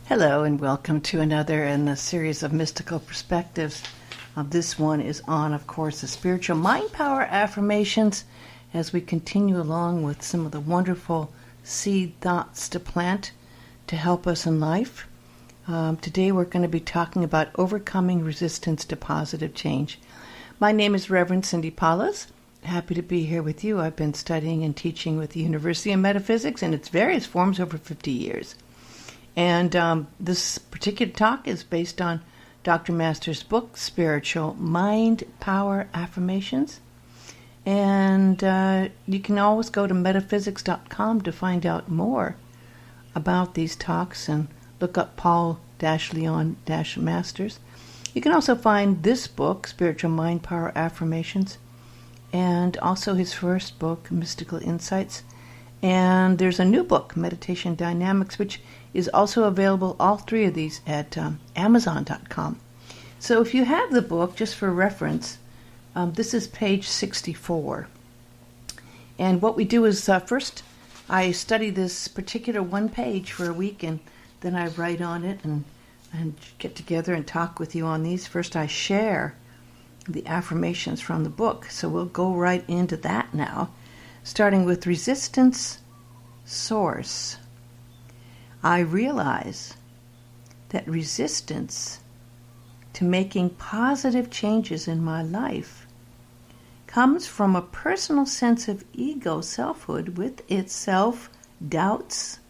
Hello and welcome to another in a series of mystical perspectives. This one is on, of course, the spiritual mind power affirmations as we continue along with some of the wonderful seed thoughts to plant to help us in life. Today we're going to be talking about overcoming resistance to positive change. My name is Reverend Cindy Paulos. Happy to be here with you. I've been studying and teaching with the University of Metaphysics in its various forms over 50 years. And this particular talk is based on Dr. Master's book, Spiritual Mind Power Affirmations. And you can always go to metaphysics.com to find out more about these talks and look up Paul-Leon-Masters. You can also find this book, Spiritual Mind Power Affirmations, and also his first book, Mystical Insights. And there's a new book, Meditation Dynamics, which is also available, all three of these, at Amazon.com. So if you have the book, just for reference, this is page 64. And what we do is first I study this particular one page for a week, and then I write on it and get together and talk with you on these. First I share the affirmations from the book. So we'll go right into that now, starting with resistance source. I realize that resistance to making positive changes in my life comes from a personal sense of ego selfhood with its self-doubts,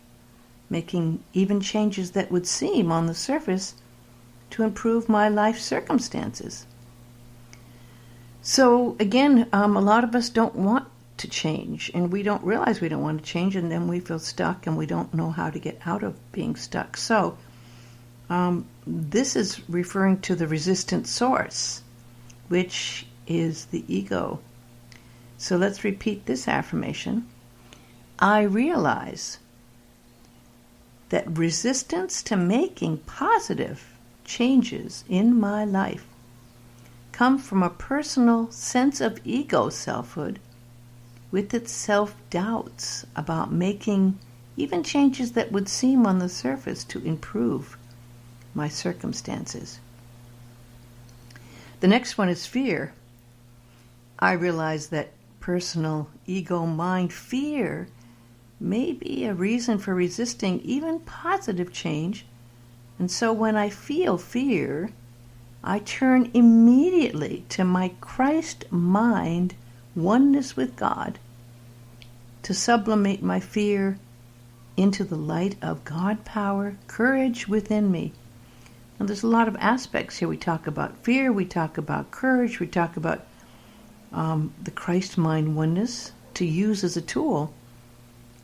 making even changes that would seem on the surface to improve my life circumstances. So again, a lot of us don't want to change, and we don't realize we don't want to change, and then we feel stuck and we don't know how to get out of being stuck. So this is referring to the resistant source, which is the ego. So let's repeat this affirmation. I realize that resistance to making positive changes in my life come from a personal sense of ego selfhood with its self-doubts about making even changes that would seem on the surface to improve my circumstances. The next one is fear. I realize that personal ego mind fear may be a reason for resisting even positive change, and so when I feel fear, I turn immediately to my Christ mind oneness with God to sublimate my fear into the light of God power, courage within me. And there's a lot of aspects here. We talk about fear, we talk about courage, we talk about the Christ mind oneness to use as a tool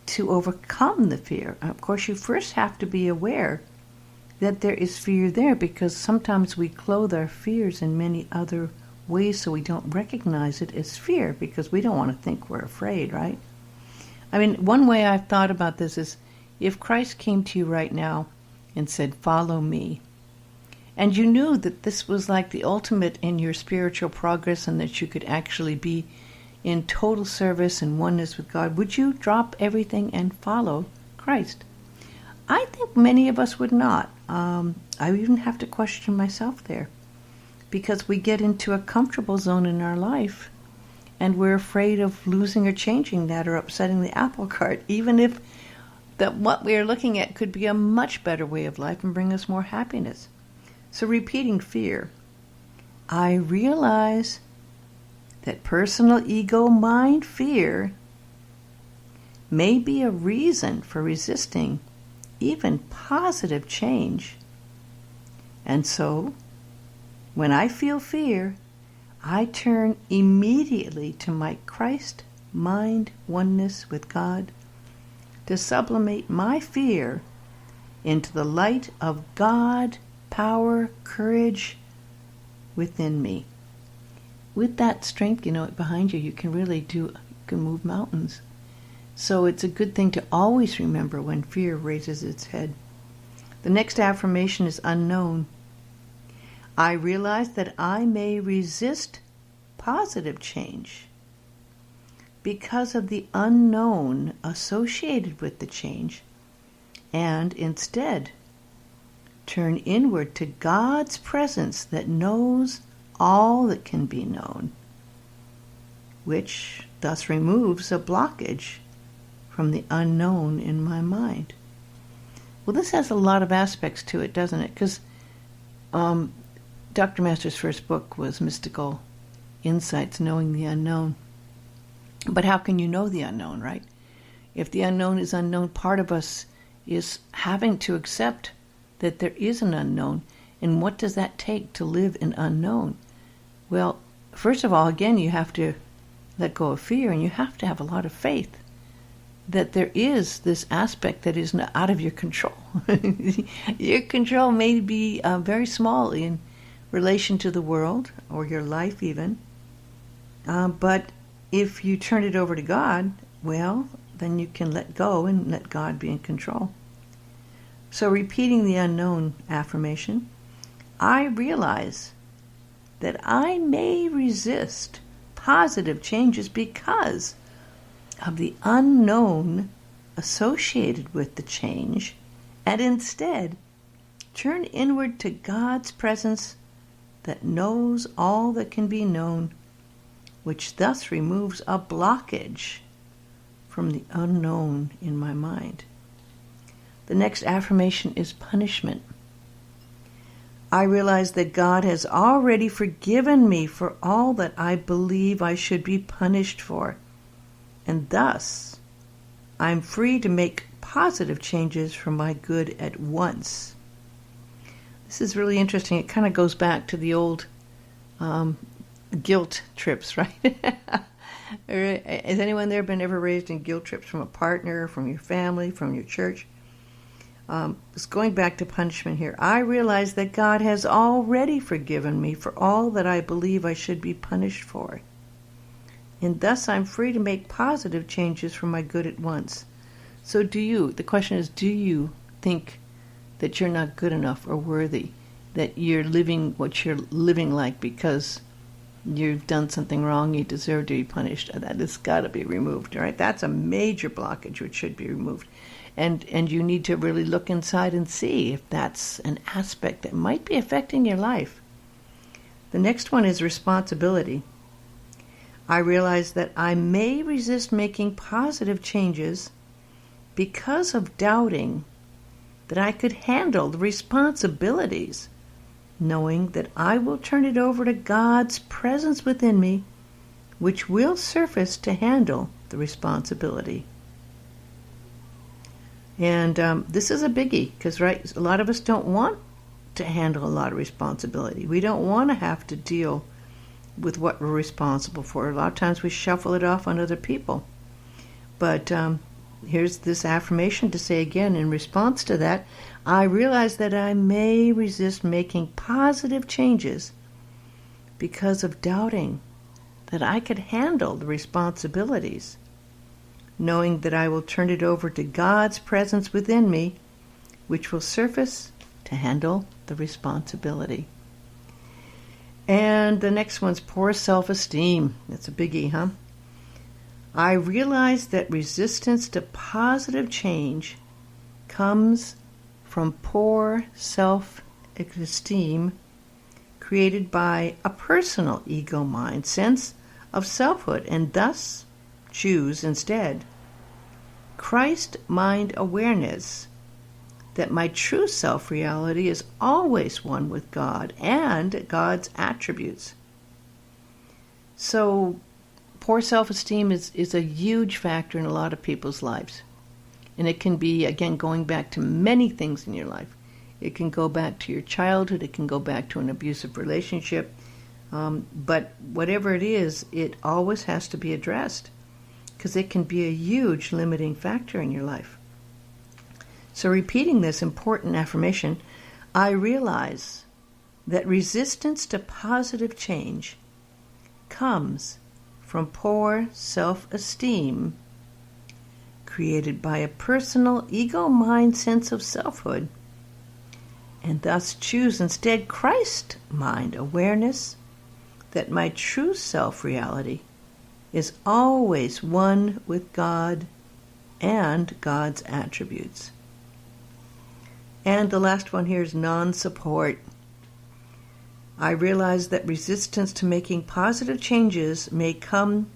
to overcome the fear. Of course, you first have to be aware that there is fear there, because sometimes we clothe our fears in many other ways so we don't recognize it as fear, because we don't want to think we're afraid, right? I mean, one way I've thought about this is if Christ came to you right now and said, follow me, and you knew that this was like the ultimate in your spiritual progress and that you could actually be in total service and oneness with God, would you drop everything and follow Christ? I think many of us would not. I even have to question myself there, because we get into a comfortable zone in our life and we're afraid of losing or changing that or upsetting the apple cart, even if that what we are looking at could be a much better way of life and bring us more happiness. So repeating fear, I realize that personal ego mind fear may be a reason for resisting even positive change. And so, when I feel fear, I turn immediately to my Christ mind oneness with God to sublimate my fear into the light of God, power, courage within me. With that strength, behind you, you can really move mountains. So it's a good thing to always remember when fear raises its head. The next affirmation is unknown. I realize that I may resist positive change because of the unknown associated with the change, and instead turn inward to God's presence that knows all that can be known, which thus removes a blockage from the unknown in my mind. Well, this has a lot of aspects to it, doesn't it? Because Dr. Master's first book was Mystical Insights, Knowing the Unknown. But how can you know the unknown, right? If the unknown is unknown, part of us is having to accept that there is an unknown. And what does that take to live in unknown? Well, first of all, again, you have to let go of fear, and you have to have a lot of faith that there is this aspect that is not out of your control. Your control may be very small in relation to the world or your life even. But if you turn it over to God, well, then you can let go and let God be in control. So repeating the unknown affirmation, I realize that I may resist positive changes because of the unknown associated with the change, and instead turn inward to God's presence that knows all that can be known, which thus removes a blockage from the unknown in my mind. The next affirmation is punishment. I realize that God has already forgiven me for all that I believe I should be punished for, and thus I'm free to make positive changes for my good at once. This is really interesting. It kind of goes back to the old guilt trips, right? Has anyone there been ever raised in guilt trips from a partner, from your family, from your church? It's going back to punishment here. I realize that God has already forgiven me for all that I believe I should be punished for, and thus I'm free to make positive changes for my good at once. So the question is, do you think that you're not good enough or worthy, that you're living what you're living like because you've done something wrong, you deserve to be punished? That has got to be removed, all right? That's a major blockage which should be removed. And you need to really look inside and see if that's an aspect that might be affecting your life. The next one is responsibility. I realize that I may resist making positive changes because of doubting that I could handle the responsibilities, knowing that I will turn it over to God's presence within me, which will surface to handle the responsibility. And this is a biggie, because a lot of us don't want to handle a lot of responsibility. We don't want to have to deal with what we're responsible for. A lot of times we shuffle it off on other people. But here's this affirmation to say again in response to that. I realize that I may resist making positive changes because of doubting that I could handle the responsibilities, knowing that I will turn it over to God's presence within me, which will surface to handle the responsibility. And the next one's poor self-esteem. That's a biggie, huh? I realize that resistance to positive change comes from poor self-esteem created by a personal ego mind sense of selfhood, and thus choose instead Christ mind awareness that my true self-reality is always one with God and God's attributes. So poor self-esteem is a huge factor in a lot of people's lives. And it can be, again, going back to many things in your life. It can go back to your childhood. It can go back to an abusive relationship. But whatever it is, it always has to be addressed, because it can be a huge limiting factor in your life. So repeating this important affirmation, I realize that resistance to positive change comes from poor self-esteem created by a personal ego mind sense of selfhood, and thus choose instead Christ mind awareness that my true self-reality is always one with God and God's attributes. And the last one here is non-support. I realize that resistance to making positive changes may come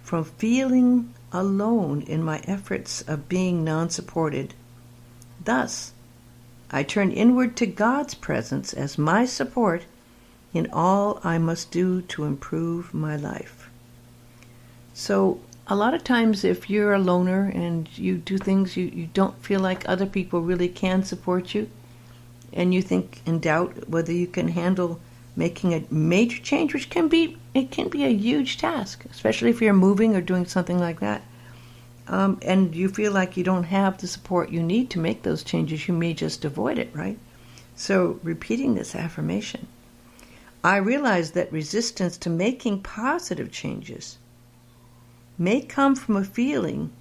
from feeling alone in my efforts of being non-supported. Thus, I turn inward to God's presence as my support in all I must do to improve my life. So, a lot of times if you're a loner and you do things you don't feel like other people really can support you, and you think in doubt whether you can handle making a major change, which can be a huge task, especially if you're moving or doing something like that, and you feel like you don't have the support you need to make those changes, you may just avoid it, right? So repeating this affirmation, I realize that resistance to making positive changes may come from a feeling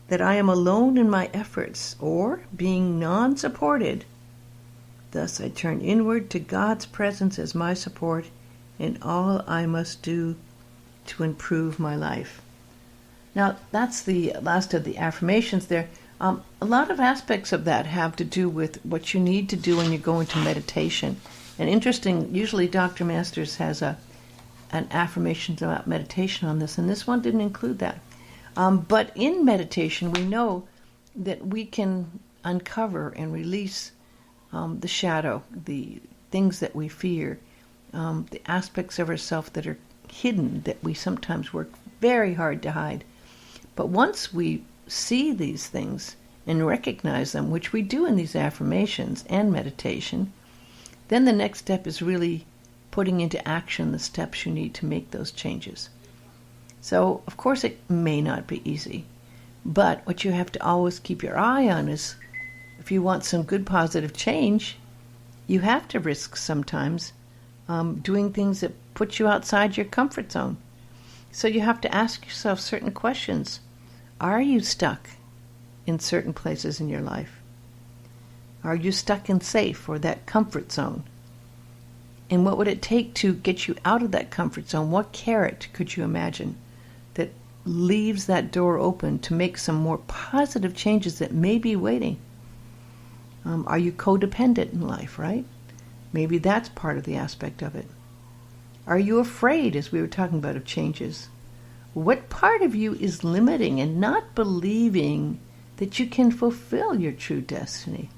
that I am alone in my efforts or being non-supported. Thus I turn inward to God's presence as my support in all I must do to improve my life. Now, that's the last of the affirmations there. A lot of aspects of that have to do with what you need to do when you go into meditation. And interesting, usually Dr. Masters has an affirmation about meditation on this, and this one didn't include that. But in meditation, we know that we can uncover and release the shadow, the things that we fear, the aspects of ourselves that are hidden, that we sometimes work very hard to hide. But once we see these things and recognize them, which we do in these affirmations and meditation, then the next step is really putting into action the steps you need to make those changes. So, of course, it may not be easy, but what you have to always keep your eye on is, if you want some good positive change, you have to risk sometimes doing things that put you outside your comfort zone. So you have to ask yourself certain questions. Are you stuck in certain places in your life? Are you stuck in safe or that comfort zone? And what would it take to get you out of that comfort zone? What carrot could you imagine that leaves that door open to make some more positive changes that may be waiting? Are you codependent in life, right? Maybe that's part of the aspect of it. Are you afraid, as we were talking about, of changes? What part of you is limiting and not believing that you can fulfill your true destiny?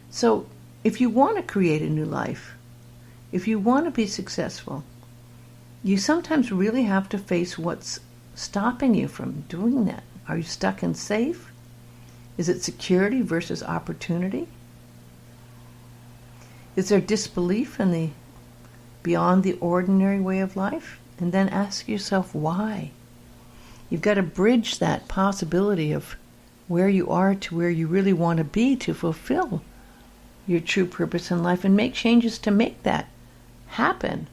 So, if you want to create a new life, if you want to be successful, you sometimes really have to face what's stopping you from doing that. Are you stuck in safe? Is it security versus opportunity? Is there disbelief in the beyond the ordinary way of life? And then ask yourself why. You've got to bridge that possibility of where you are to where you really want to be to fulfill your true purpose in life and make changes to make that happen.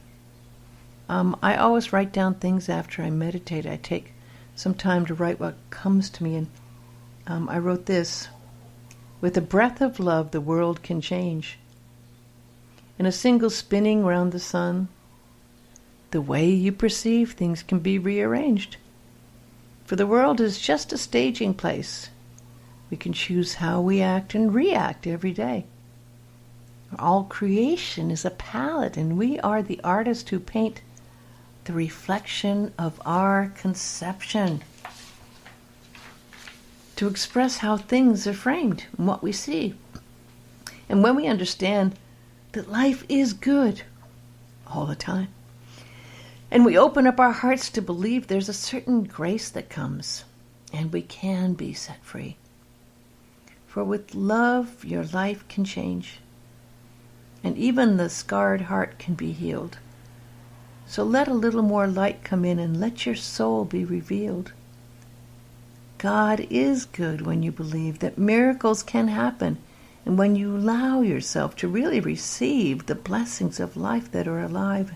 I always write down things after I meditate. I take some time to write what comes to me, and I wrote this: with a breath of love the world can change. In a single spinning round the sun, the way you perceive things can be rearranged. For the world is just a staging place. We can choose how we act and react every day. All creation is a palette, and we are the artists who paint the reflection of our conception to express how things are framed and what we see. And when we understand that life is good all the time, and we open up our hearts to believe, there's a certain grace that comes, and we can be set free. For with love, your life can change, and even the scarred heart can be healed. So let a little more light come in and let your soul be revealed. God is good when you believe that miracles can happen, and when you allow yourself to really receive the blessings of life that are alive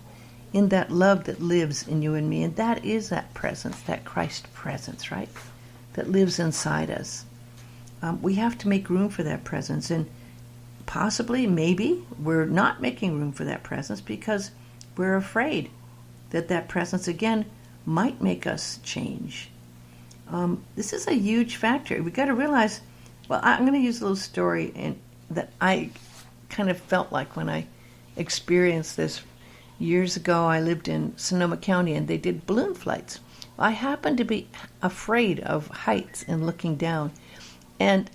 in that love that lives in you and me. And that is that presence, that Christ presence, right? That lives inside us. We have to make room for that presence. And possibly, maybe, we're not making room for that presence because we're afraid that that presence, again, might make us change. This is a huge factor. We've got to realize Well, I'm going to use a little story that I kind of felt like when I experienced this. Years ago, I lived in Sonoma County, and they did balloon flights. I happened to be afraid of heights and looking down. And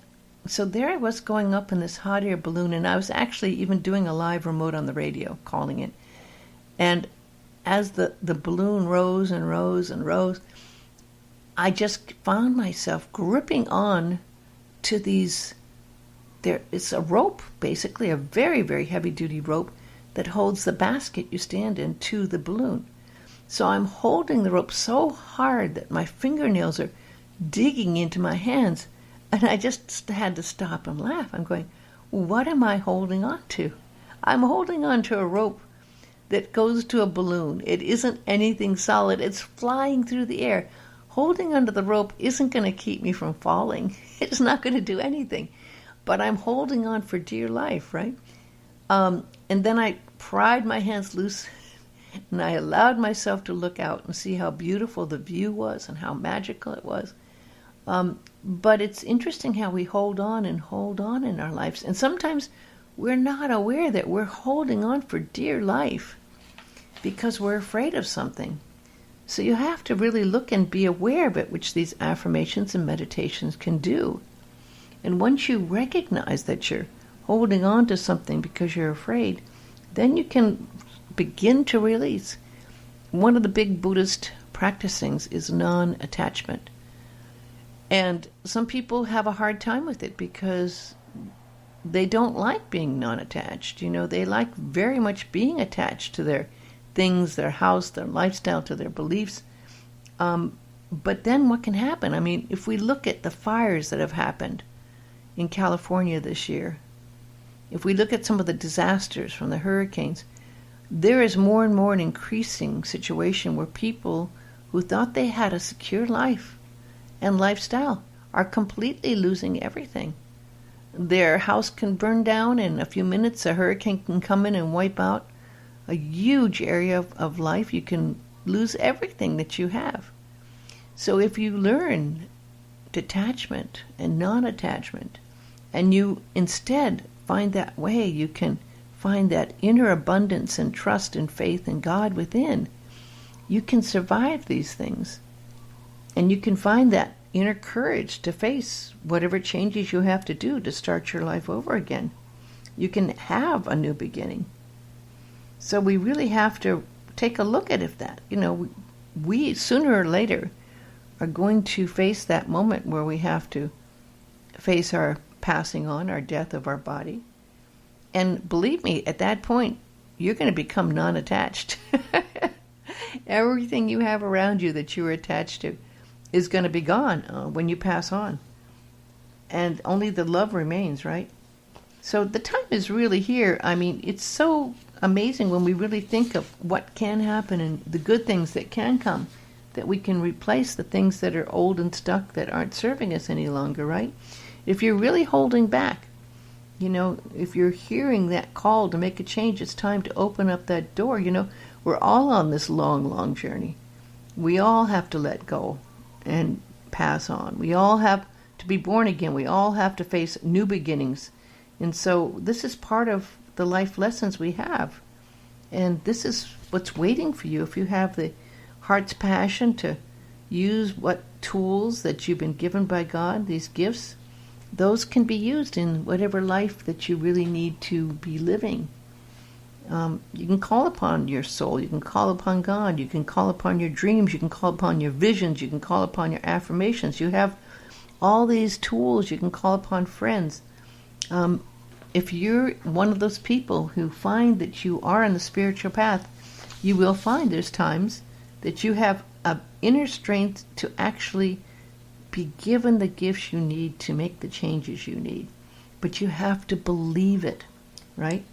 so there I was going up in this hot air balloon, and I was actually even doing a live remote on the radio, calling it. And as the balloon rose and rose and rose, I just found myself gripping on to these, it's a rope, basically, a very, very heavy-duty rope that holds the basket you stand in to the balloon. So I'm holding the rope so hard that my fingernails are digging into my hands, and I just had to stop and laugh. I'm going, what am I holding on to? I'm holding on to a rope that goes to a balloon. It isn't anything solid. It's flying through the air. Holding onto the rope isn't going to keep me from falling. It's not going to do anything. But I'm holding on for dear life, right? And then I pried my hands loose, and I allowed myself to look out and see how beautiful the view was and how magical it was. But it's interesting how we hold on in our lives. And sometimes we're not aware that we're holding on for dear life because we're afraid of something. So you have to really look and be aware of it, which these affirmations and meditations can do. And once you recognize that you're holding on to something because you're afraid, then you can begin to release. One of the big Buddhist practicings is non-attachment. And some people have a hard time with it because they don't like being non-attached. They like very much being attached to their things, their house, their lifestyle, to their beliefs. But then what can happen? I mean, if we look at the fires that have happened in California this year, if we look at some of the disasters from the hurricanes, there is more and more an increasing situation where people who thought they had a secure life and lifestyle are completely losing everything. Their house can burn down in a few minutes. A hurricane can come in and wipe out a huge area of life. You can lose everything that you have. So if you learn detachment and non-attachment, and you instead find that way, you can find that inner abundance and trust and faith in God within, you can survive these things. And you can find that inner courage to face whatever changes you have to do to start your life over again. You can have a new beginning. So we really have to take a look at that. We sooner or later are going to face that moment where we have to face our passing on, our death of our body. And believe me, at that point, you're going to become non-attached. Everything you have around you that you were attached to is going to be gone when you pass on. And only the love remains, right? So the time is really here. I mean, it's so amazing when we really think of what can happen and the good things that can come, that we can replace the things that are old and stuck that aren't serving us any longer, right? If you're really holding back, if you're hearing that call to make a change, it's time to open up that door. We're all on this long, long journey. We all have to let go and pass on. We all have to be born again. We all have to face new beginnings. And so this is part of the life lessons we have. And this is what's waiting for you if you have the heart's passion to use what tools that you've been given by God, these gifts. Those can be used in whatever life that you really need to be living. You can call upon your soul. You can call upon God. You can call upon your dreams. You can call upon your visions. You can call upon your affirmations. You have all these tools. You can call upon friends. If you're one of those people who find that you are on the spiritual path, you will find there's times that you have an inner strength to actually be given the gifts you need to make the changes you need. But you have to believe it, right?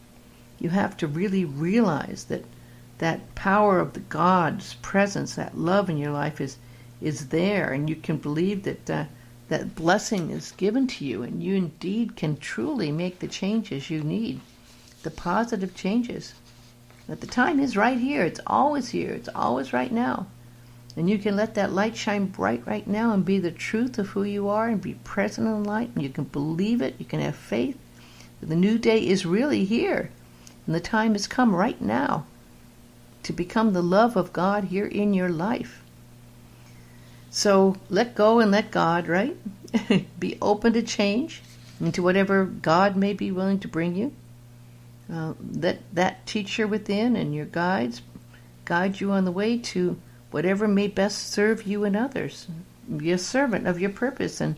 You have to really realize that that power of the God's presence, that love in your life is there, and you can believe that that blessing is given to you, and you indeed can truly make the changes you need, the positive changes. That the time is right here. It's always here. It's always right now. And you can let that light shine bright right now and be the truth of who you are and be present in light. And you can believe it. You can have faith. The new day is really here. And the time has come right now to become the love of God here in your life. So let go and let God, right? Be open to change and to whatever God may be willing to bring you. Let that teacher within and your guides guide you on the way to whatever may best serve you and others. Be a servant of your purpose and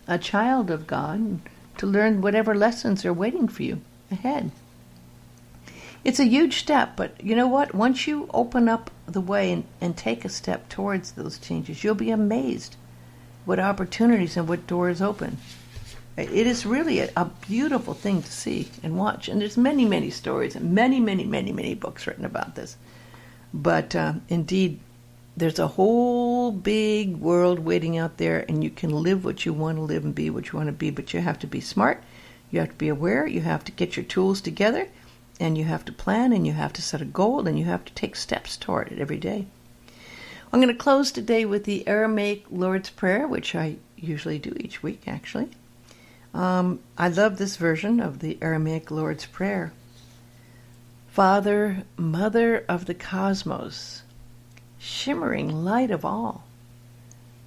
a child of God to learn whatever lessons are waiting for you ahead. It's a huge step, but you know what? Once you open up the way and take a step towards those changes, you'll be amazed what opportunities and what doors open. It is really a beautiful thing to see and watch. And there's many, many stories and many books written about this. But indeed, there's a whole big world waiting out there, and you can live what you want to live and be what you want to be, but you have to be smart, you have to be aware, you have to get your tools together, and you have to plan, and you have to set a goal, and you have to take steps toward it every day. I'm going to close today with the Aramaic Lord's Prayer, which I usually do each week, actually. I love this version of the Aramaic Lord's Prayer. Father, Mother of the Cosmos, shimmering light of all,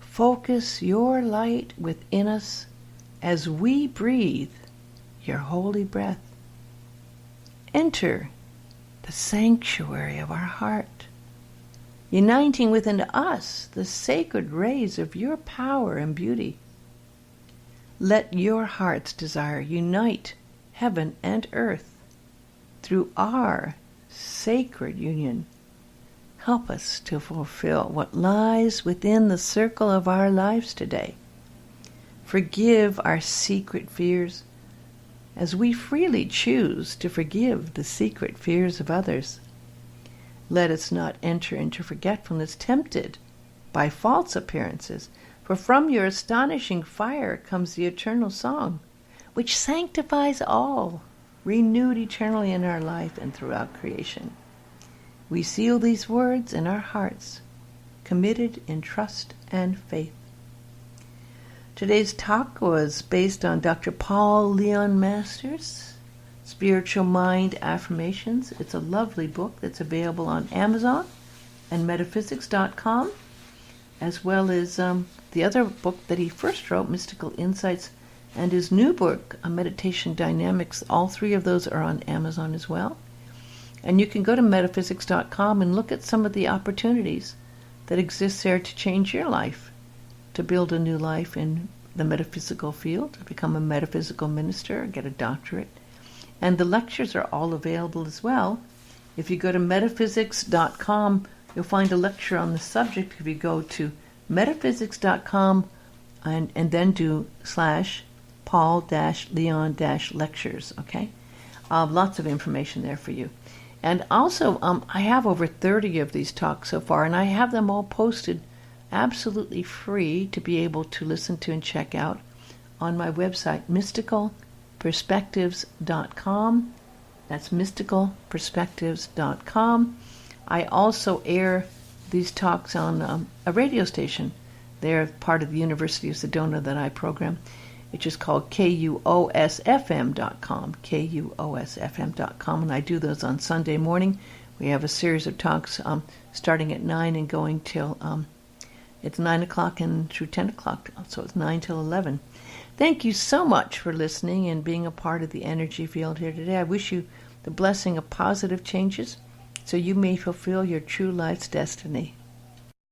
focus your light within us as we breathe your holy breath. Enter the sanctuary of our heart, uniting within us the sacred rays of your power and beauty. Let your heart's desire unite heaven and earth through our sacred union. Help us to fulfill what lies within the circle of our lives today. Forgive our secret fears as we freely choose to forgive the secret fears of others. Let us not enter into forgetfulness tempted by false appearances, for from your astonishing fire comes the eternal song, which sanctifies all, renewed eternally in our life and throughout creation. We seal these words in our hearts, committed in trust and faith. Today's talk was based on Dr. Paul Leon Masters' Spiritual Mind Affirmations. It's a lovely book that's available on Amazon and metaphysics.com, as well as the other book that he first wrote, Mystical Insights, and his new book, Meditation Dynamics. All three of those are on Amazon as well. And you can go to metaphysics.com and look at some of the opportunities that exist there to change your life, to build a new life in the metaphysical field, to become a metaphysical minister, get a doctorate. And the lectures are all available as well. If you go to metaphysics.com, you'll find a lecture on the subject. If you go to metaphysics.com and then do /Paul-Leon-lectures, okay? Lots of information there for you. And also, I have over 30 of these talks so far, and I have them all posted absolutely free to be able to listen to and check out on my website, mysticalperspectives.com. That's mysticalperspectives.com. I also air these talks on a radio station. They're part of the University of Sedona that I program, which is called KUOSFM.com, KUOSFM.com, and I do those on Sunday morning. We have a series of talks starting at 9 and going till it's 9 o'clock and through 10 o'clock, so it's 9 till 11. Thank you so much for listening and being a part of the energy field here today. I wish you the blessing of positive changes so you may fulfill your true life's destiny.